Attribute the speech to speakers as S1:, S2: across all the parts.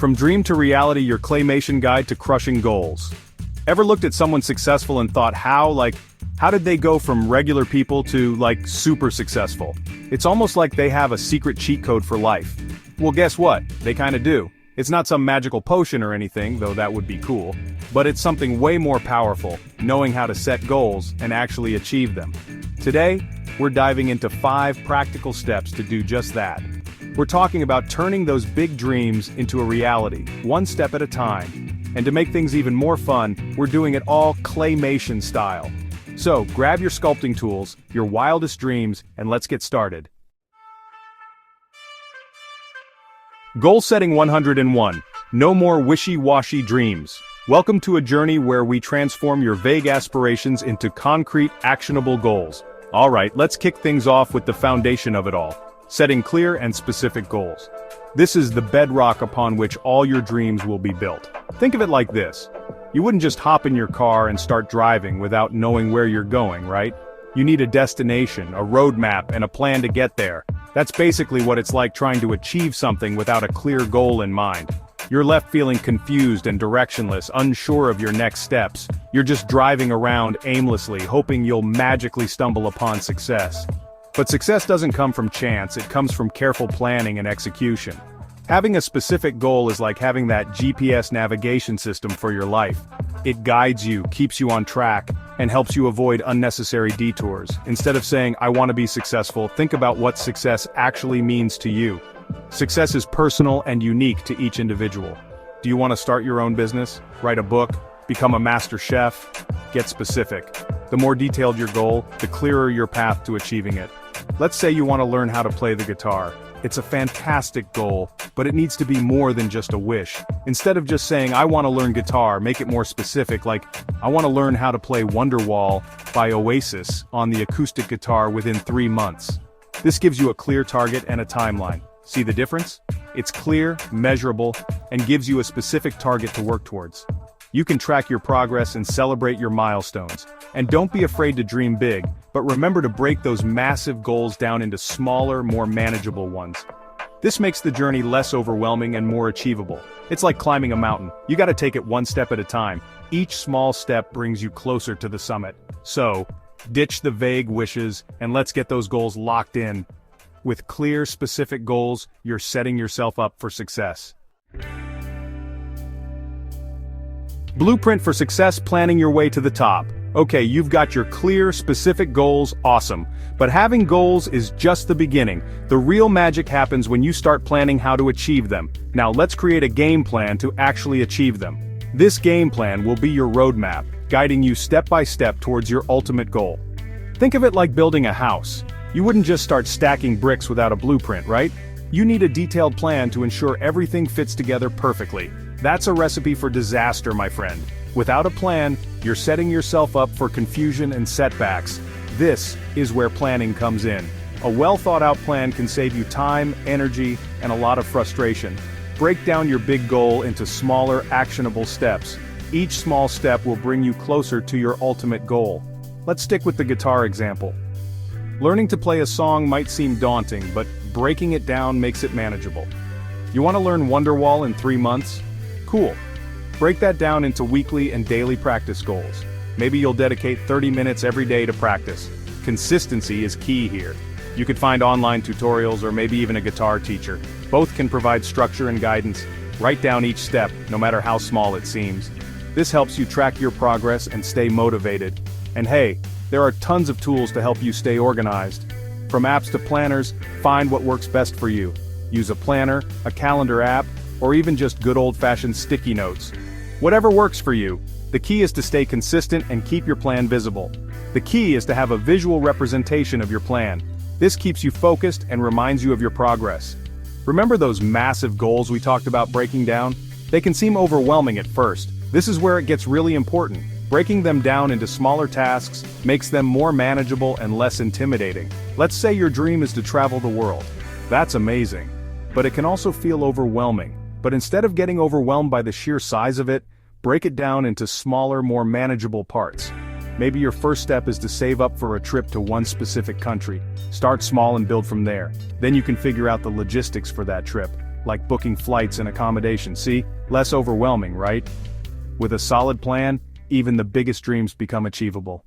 S1: From dream to reality, your claymation guide to crushing goals. Ever looked at someone successful and thought how did they go from regular people to, super successful? It's almost like they have a secret cheat code for life. Well, guess what? They kinda do. It's not some magical potion or anything, though that would be cool. But it's something way more powerful, knowing how to set goals and actually achieve them. Today, we're diving into 5 practical steps to do just that. We're talking about turning those big dreams into a reality, one step at a time. And to make things even more fun, we're doing it all claymation style. So, grab your sculpting tools, your wildest dreams, and let's get started. Goal Setting 101. No more wishy-washy dreams. Welcome to a journey where we transform your vague aspirations into concrete, actionable goals. Alright, let's kick things off with the foundation of it all. Setting clear and specific goals. This is the bedrock upon which all your dreams will be built. Think of it like this. You wouldn't just hop in your car and start driving without knowing where you're going, right? You need a destination, a roadmap, and a plan to get there. That's basically what it's like trying to achieve something without a clear goal in mind. You're left feeling confused and directionless, unsure of your next steps. You're just driving around aimlessly, hoping you'll magically stumble upon success. But success doesn't come from chance, it comes from careful planning and execution. Having a specific goal is like having that GPS navigation system for your life. It guides you, keeps you on track, and helps you avoid unnecessary detours. Instead of saying, I want to be successful, think about what success actually means to you. Success is personal and unique to each individual. Do you want to start your own business? Write a book? Become a master chef? Get specific. The more detailed your goal, the clearer your path to achieving it. Let's say you want to learn how to play the guitar. It's a fantastic goal, but it needs to be more than just a wish. Instead of just saying, I want to learn guitar, make it more specific, like, I want to learn how to play Wonderwall by Oasis on the acoustic guitar within 3 months. This gives you a clear target and a timeline. See the difference? It's clear, measurable, and gives you a specific target to work towards. You can track your progress and celebrate your milestones. And don't be afraid to dream big, but remember to break those massive goals down into smaller, more manageable ones. This makes the journey less overwhelming and more achievable. It's like climbing a mountain. You gotta take it one step at a time. Each small step brings you closer to the summit. So, ditch the vague wishes, and let's get those goals locked in. With clear, specific goals, you're setting yourself up for success. Blueprint for success: planning your way to the top. Okay, you've got your clear, specific goals, awesome. But having goals is just the beginning. The real magic happens when you start planning how to achieve them. Now let's create a game plan to actually achieve them. This game plan will be your roadmap, guiding you step by step towards your ultimate goal. Think of it like building a house. You wouldn't just start stacking bricks without a blueprint, right? You need a detailed plan to ensure everything fits together perfectly. That's a recipe for disaster, my friend. Without a plan, you're setting yourself up for confusion and setbacks. This is where planning comes in. A well-thought-out plan can save you time, energy, and a lot of frustration. Break down your big goal into smaller, actionable steps. Each small step will bring you closer to your ultimate goal. Let's stick with the guitar example. Learning to play a song might seem daunting, but breaking it down makes it manageable. You want to learn Wonderwall in 3 months? Cool. Break that down into weekly and daily practice goals. Maybe you'll dedicate 30 minutes every day to practice. Consistency is key here. You could find online tutorials or maybe even a guitar teacher. Both can provide structure and guidance. Write down each step, no matter how small it seems. This helps you track your progress and stay motivated. And hey, there are tons of tools to help you stay organized. From apps to planners, find what works best for you. Use a planner, a calendar app, or even just good old-fashioned sticky notes. Whatever works for you. The key is to stay consistent and keep your plan visible. The key is to have a visual representation of your plan. This keeps you focused and reminds you of your progress. Remember those massive goals we talked about breaking down? They can seem overwhelming at first. This is where it gets really important. Breaking them down into smaller tasks makes them more manageable and less intimidating. Let's say your dream is to travel the world. That's amazing. But it can also feel overwhelming. But instead of getting overwhelmed by the sheer size of it, break it down into smaller, more manageable parts. Maybe your first step is to save up for a trip to one specific country. Start small and build from there. Then you can figure out the logistics for that trip. like booking flights and accommodations. See? Less overwhelming, right? With a solid plan, even the biggest dreams become achievable.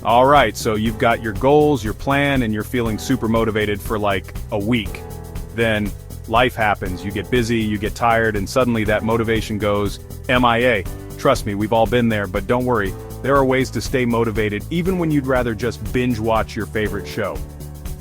S1: Alright, so you've got your goals, your plan, and you're feeling super motivated for like a week. Then, life happens, you get busy, you get tired, and suddenly that motivation goes MIA. Trust me, we've all been there, but don't worry, there are ways to stay motivated even when you'd rather just binge watch your favorite show.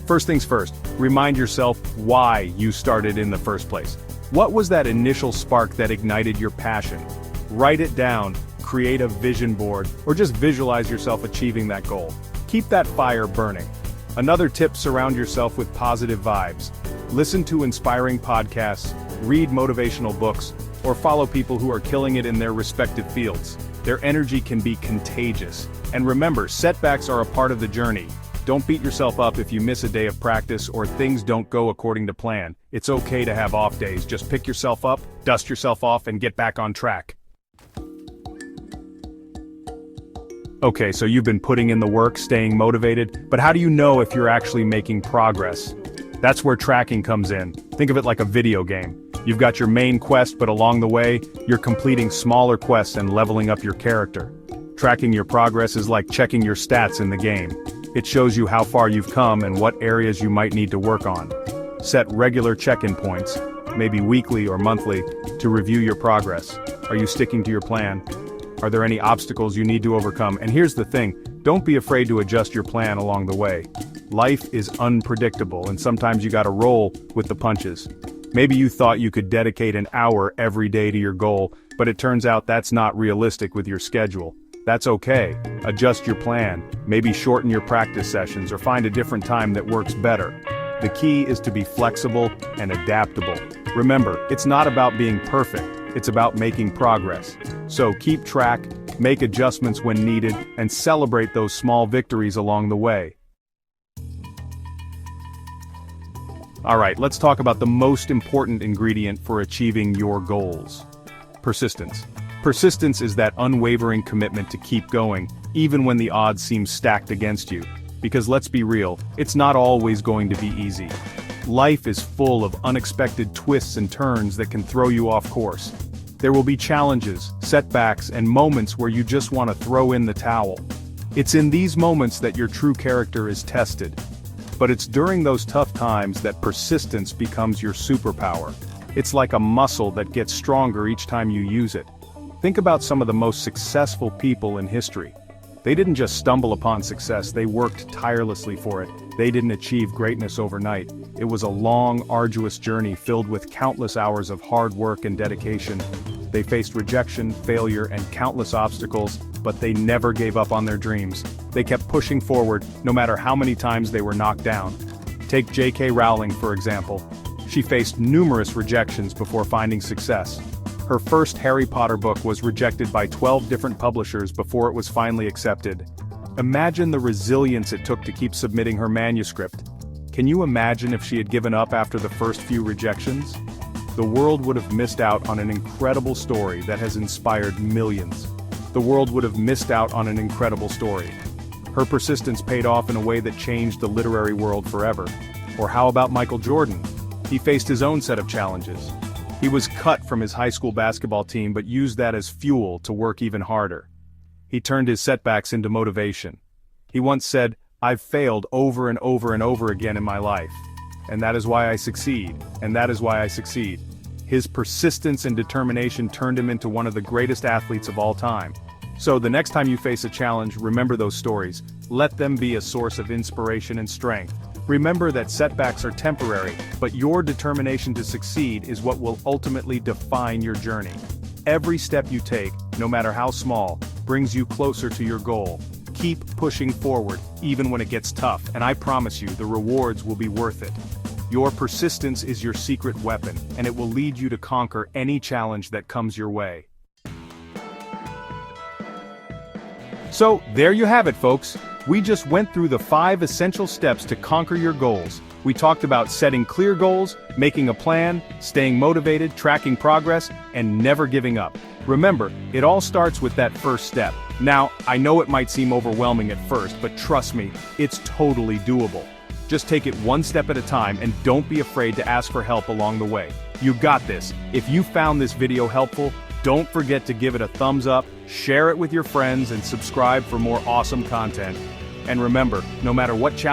S1: First things first, remind yourself why you started in the first place. What was that initial spark that ignited your passion? Write it down, create a vision board, or just visualize yourself achieving that goal. Keep that fire burning. Another tip: surround yourself with positive vibes. Listen to inspiring podcasts, read motivational books, or follow people who are killing it in their respective fields. Their energy can be contagious. And remember, setbacks are a part of the journey. Don't beat yourself up if you miss a day of practice or things don't go according to plan. It's okay to have off days. Just pick yourself up, dust yourself off, and get back on track. Okay, so you've been putting in the work, staying motivated, but how do you know if you're actually making progress? That's where tracking comes in. Think of it like a video game. You've got your main quest, but along the way, you're completing smaller quests and leveling up your character. Tracking your progress is like checking your stats in the game. It shows you how far you've come and what areas you might need to work on. Set regular check-in points, maybe weekly or monthly, to review your progress. Are you sticking to your plan? Are there any obstacles you need to overcome? And here's the thing, don't be afraid to adjust your plan along the way. Life is unpredictable, and sometimes you gotta roll with the punches. Maybe you thought you could dedicate an hour every day to your goal, but it turns out that's not realistic with your schedule. That's okay. Adjust your plan, maybe shorten your practice sessions or find a different time that works better. The key is to be flexible and adaptable. Remember, it's not about being perfect, it's about making progress. So keep track, make adjustments when needed, and celebrate those small victories along the way. Alright, let's talk about the most important ingredient for achieving your goals. Persistence. Persistence is that unwavering commitment to keep going, even when the odds seem stacked against you. Because let's be real, it's not always going to be easy. Life is full of unexpected twists and turns that can throw you off course. There will be challenges, setbacks, and moments where you just want to throw in the towel. It's in these moments that your true character is tested. But it's during those tough times that persistence becomes your superpower. It's like a muscle that gets stronger each time you use it. Think about some of the most successful people in history. They didn't just stumble upon success, they worked tirelessly for it. They didn't achieve greatness overnight. It was a long, arduous journey filled with countless hours of hard work and dedication. They faced rejection, failure, and countless obstacles, but they never gave up on their dreams. They kept pushing forward, no matter how many times they were knocked down. Take J.K. Rowling, for example. She faced numerous rejections before finding success. Her first Harry Potter book was rejected by 12 different publishers before it was finally accepted. Imagine the resilience it took to keep submitting her manuscript. Can you imagine if she had given up after the first few rejections? The world would have missed out on an incredible story that has inspired millions. The world would have missed out on an incredible story. Her persistence paid off in a way that changed the literary world forever. Or how about Michael Jordan? He faced his own set of challenges. He was cut from his high school basketball team but used that as fuel to work even harder. He turned his setbacks into motivation. He once said, "I've failed over and over and over again in my life. And that is why I succeed, and that is why I succeed." His persistence and determination turned him into one of the greatest athletes of all time. So the next time you face a challenge, remember those stories. Let them be a source of inspiration and strength. Remember that setbacks are temporary, but your determination to succeed is what will ultimately define your journey. Every step you take, no matter how small, brings you closer to your goal. Keep pushing forward, even when it gets tough, and I promise you the rewards will be worth it. Your persistence is your secret weapon, and it will lead you to conquer any challenge that comes your way. So, there you have it, folks. We just went through the 5 essential steps to conquer your goals. We talked about setting clear goals, making a plan, staying motivated, tracking progress, and never giving up. Remember, it all starts with that first step. Now, I know it might seem overwhelming at first, but trust me, it's totally doable. Just take it one step at a time and don't be afraid to ask for help along the way. You got this. If you found this video helpful, don't forget to give it a thumbs up, share it with your friends, and subscribe for more awesome content. And remember, no matter what challenge